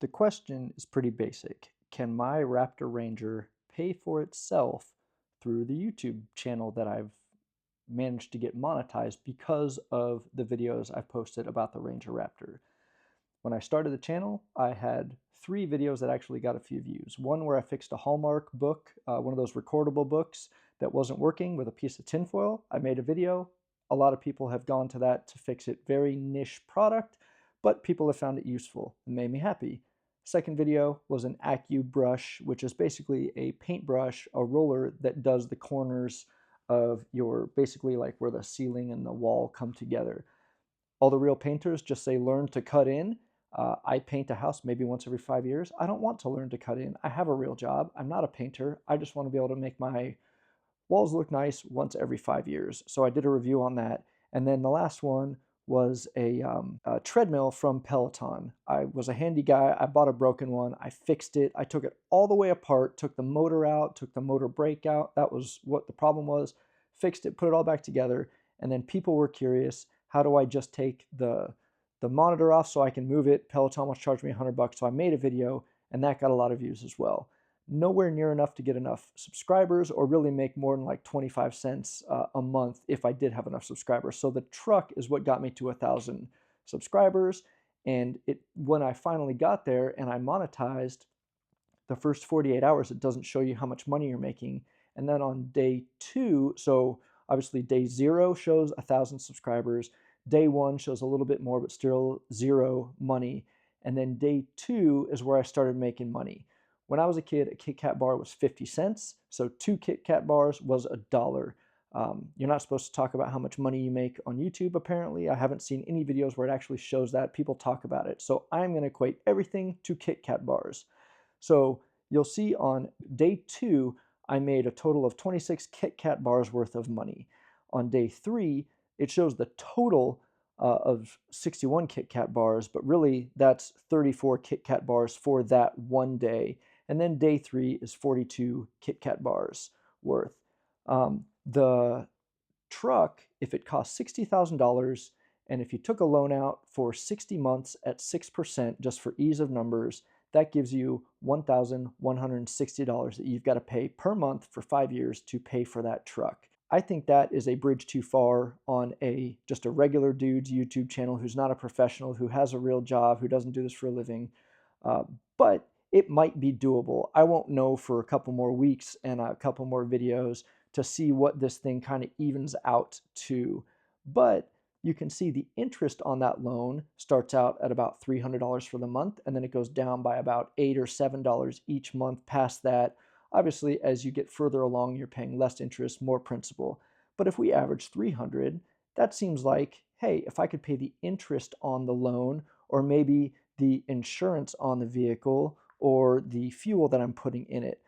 The question is pretty basic. Can my Raptor Ranger pay for itself through the YouTube channel that I've managed to get monetized because of the videos I've posted about the Ranger Raptor? When I started the channel, I had 3 videos that actually got a few views. One where I fixed a Hallmark book, one of those recordable books that wasn't working with a piece of tinfoil. I made a video. A lot of people have gone to that to fix it. Very niche product, but people have found it useful and made me happy. Second video was an brush, which is basically a paintbrush, a roller that does the corners of your, basically like where the ceiling and the wall come together. All the real painters just say learn to cut in. I paint a house maybe once every 5 years. I don't want to learn to cut in. I have a real job. I'm not a painter. I just want to be able to make my walls look nice once every 5 years. So I did a review on that. And then the last one was a treadmill from Peloton. I was a handy guy. I bought a broken one. I fixed it. I took it all the way apart, took the motor out, took the motor brake out. That was what the problem was. Fixed it, put it all back together. And then people were curious, how do I just take the monitor off so I can move it? Peloton wants to charge me $100. So I made a video, and that got a lot of views as well. Nowhere near enough to get enough subscribers or really make more than like 25 cents a month if I did have enough subscribers. So the truck is what got me to 1,000 subscribers. And when I finally got there and I monetized, the first 48 hours, it doesn't show you how much money you're making. And then on day 2, so obviously day 0 shows 1,000 subscribers. Day 1 shows a little bit more, but still 0 money. And then day 2 is where I started making money. When I was a kid, a Kit Kat bar was 50 cents. So 2 Kit Kat bars was $1. You're not supposed to talk about how much money you make on YouTube, apparently. I haven't seen any videos where it actually shows that. People talk about it. So I'm going to equate everything to Kit Kat bars. So you'll see on day 2, I made a total of 26 Kit Kat bars worth of money. On day 3, it shows the total of 61 Kit Kat bars, but really that's 34 Kit Kat bars for that one day. And then day 3 is 42 Kit Kat bars worth. The truck, if it costs $60,000, and if you took a loan out for 60 months at 6%, just for ease of numbers, that gives you $1,160 that you've got to pay per month for 5 years to pay for that truck. I think that is a bridge too far on just a regular dude's YouTube channel who's not a professional, who has a real job, who doesn't do this for a living. But it might be doable. I won't know for a couple more weeks and a couple more videos to see what this thing kind of evens out to. But you can see the interest on that loan starts out at about $300 for the month, and then it goes down by about $8 or $7 each month past that. Obviously, as you get further along, you're paying less interest, more principal. But if we average $300, that seems like, hey, if I could pay the interest on the loan, or maybe the insurance on the vehicle, or the fuel that I'm putting in it,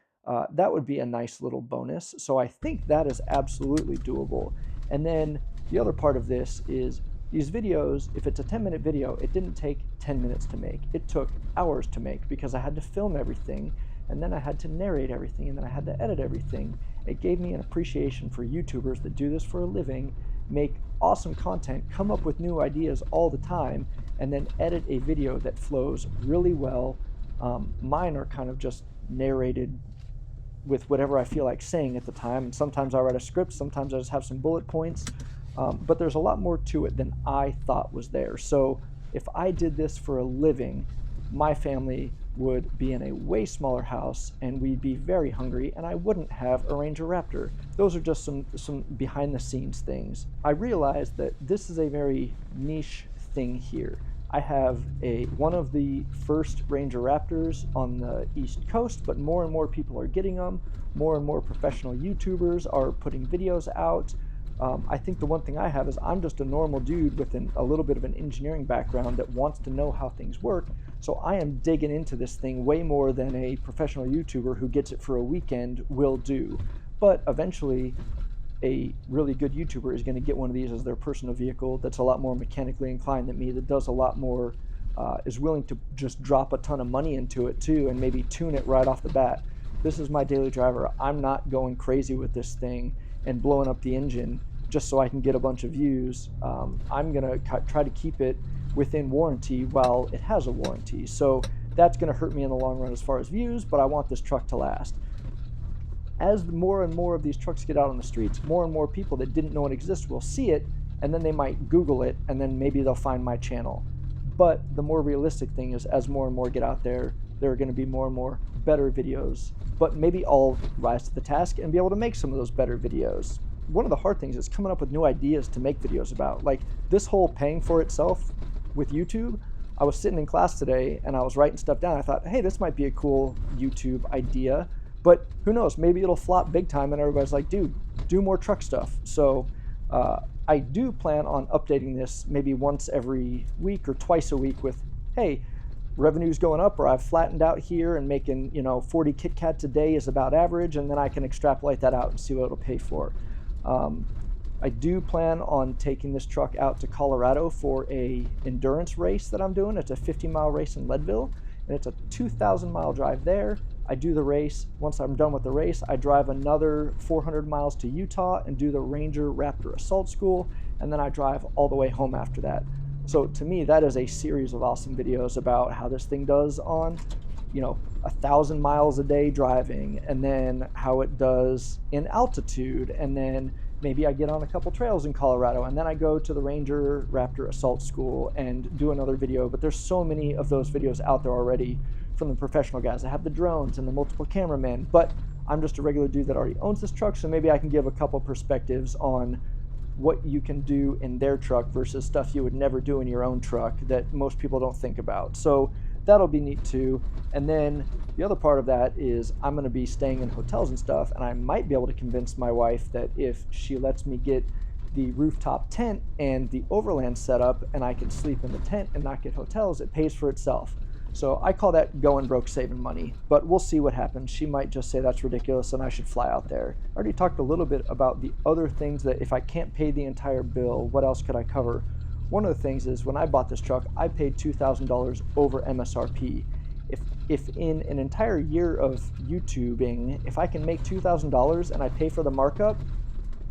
that would be a nice little bonus. So I think that is absolutely doable. And then the other part of this is these videos, if it's a 10-minute video, it didn't take 10 minutes to make. It took hours to make because I had to film everything, and then I had to narrate everything, and then I had to edit everything. It gave me an appreciation for YouTubers that do this for a living, make awesome content, come up with new ideas all the time, and then edit a video that flows really well. Mine are kind of just narrated with whatever I feel like saying at the time. And sometimes I write a script, sometimes I just have some bullet points. But there's a lot more to it than I thought was there. So if I did this for a living, my family would be in a way smaller house and we'd be very hungry, and I wouldn't have a Ranger Raptor. Those are just some behind the scenes things. I realized that this is a very niche thing here. I have one of the first Ranger Raptors on the East Coast, but more and more people are getting them. More and more professional YouTubers are putting videos out. I think the one thing I have is I'm just a normal dude with a little bit of an engineering background that wants to know how things work. So I am digging into this thing way more than a professional YouTuber who gets it for a weekend will do. But eventually, a really good YouTuber is going to get one of these as their personal vehicle that's a lot more mechanically inclined than me, that does a lot more, is willing to just drop a ton of money into it too and maybe tune it right off the bat. This is my daily driver. I'm not going crazy with this thing and blowing up the engine just so I can get a bunch of views. I'm going to try to keep it within warranty while it has a warranty. So that's going to hurt me in the long run as far as views, but I want this truck to last. As more and more of these trucks get out on the streets, more and more people that didn't know it exists will see it, and then they might Google it, and then maybe they'll find my channel. But the more realistic thing is, as more and more get out there, there are going to be more and more better videos. But maybe I'll rise to the task and be able to make some of those better videos. One of the hard things is coming up with new ideas to make videos about. Like this whole paying for itself with YouTube, I was sitting in class today and I was writing stuff down. I thought, hey, this might be a cool YouTube idea. But who knows, maybe it'll flop big time and everybody's like, dude, do more truck stuff. So I do plan on updating this maybe once every week or twice a week with, hey, revenue's going up, or I've flattened out here and making 40 kitkats a day is about average, and then I can extrapolate that out and see what it'll pay for. I do plan on taking this truck out to Colorado for a endurance race that I'm doing. It's a 50-mile race in Leadville, and it's a 2,000-mile drive there. I do the race. Once I'm done with the race, I drive another 400 miles to Utah and do the Ranger Raptor assault school, and then I drive all the way home after that. So to me, that is a series of awesome videos about how this thing does on, 1,000 miles a day driving, and then how it does in altitude, and then maybe I get on a couple trails in Colorado, and then I go to the Ranger Raptor assault school and do another video. But there's so many of those videos out there already from the professional guys that have the drones and the multiple cameramen, but I'm just a regular dude that already owns this truck, so maybe I can give a couple perspectives on what you can do in their truck versus stuff you would never do in your own truck that most people don't think about. So that'll be neat too. And then the other part of that is I'm going to be staying in hotels and stuff, and I might be able to convince my wife that if she lets me get the rooftop tent and the overland setup and I can sleep in the tent and not get hotels, it pays for itself. So I call that going broke saving money, but we'll see what happens. She might just say that's ridiculous and I should fly out there. I already talked a little bit about the other things that if I can't pay the entire bill, what else could I cover? One of the things is when I bought this truck, I paid $2,000 over MSRP. If in an entire year of YouTubing, if I can make $2,000 and I pay for the markup,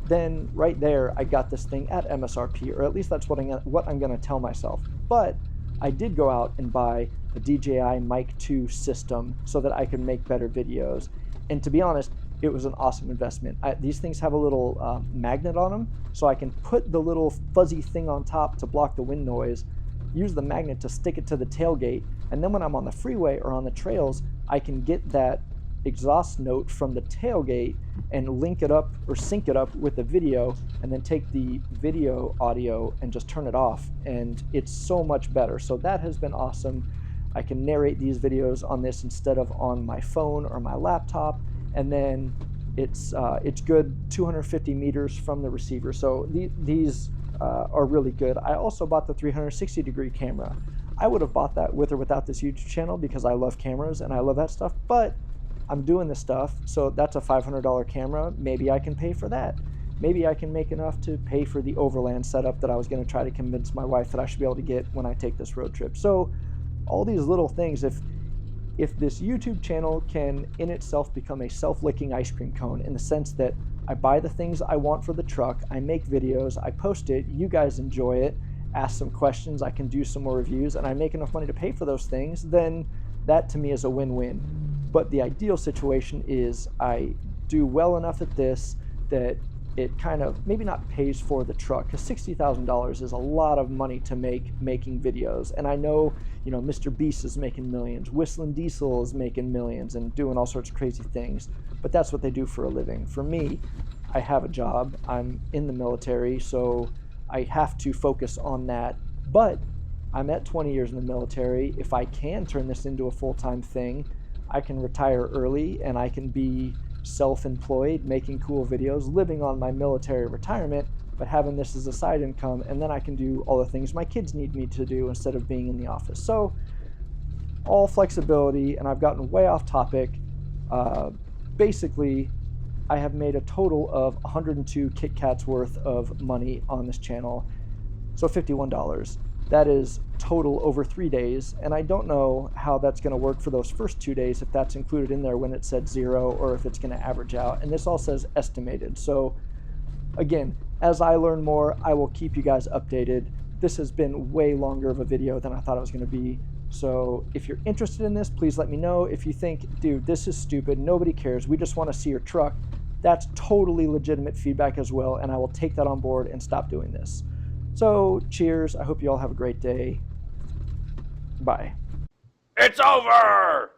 then right there I got this thing at MSRP, or at least that's what I'm going to tell myself. But I did go out and buy a DJI Mic 2 system so that I could make better videos. And to be honest, it was an awesome investment. These things have a little magnet on them, so I can put the little fuzzy thing on top to block the wind noise, use the magnet to stick it to the tailgate, and then when I'm on the freeway or on the trails, I can get that exhaust note from the tailgate and link it up or sync it up with the video, and then take the video audio and just turn it off, and it's so much better. So that has been awesome. I can narrate these videos on this instead of on my phone or my laptop, and then it's good 250 meters from the receiver. So these are really good. I also bought the 360-degree camera. I would have bought that with or without this YouTube channel because I love cameras and I love that stuff, but I'm doing this stuff, so that's a $500 camera. Maybe I can pay for that. Maybe I can make enough to pay for the overland setup that I was going to try to convince my wife that I should be able to get when I take this road trip. So all these little things, if this YouTube channel can in itself become a self-licking ice cream cone, in the sense that I buy the things I want for the truck, I make videos, I post it, you guys enjoy it, ask some questions, I can do some more reviews, and I make enough money to pay for those things, then that to me is a win-win. But the ideal situation is I do well enough at this that it kind of maybe not pays for the truck, because $60,000 is a lot of money to make making videos. And I know, Mr. Beast is making millions, Whistling Diesel is making millions and doing all sorts of crazy things, but that's what they do for a living. For me, I have a job, I'm in the military, so I have to focus on that. But I'm at 20 years in the military. If I can turn this into a full-time thing, I can retire early and I can be self-employed, making cool videos, living on my military retirement, but having this as a side income, and then I can do all the things my kids need me to do instead of being in the office. So all flexibility, and I've gotten way off topic. Basically, I have made a total of 102 kitkats worth of money on this channel, so $51. That is total over 3 days, and I don't know how that's going to work for those first 2 days, if that's included in there when it said 0, or if it's going to average out. And this all says estimated. So again, as I learn more, I will keep you guys updated. This has been way longer of a video than I thought it was going to be. So if you're interested in this, please let me know. If you think, dude, this is stupid, nobody cares, we just want to see your truck, that's totally legitimate feedback as well, and I will take that on board and stop doing this. So cheers. I hope you all have a great day. Bye. It's over!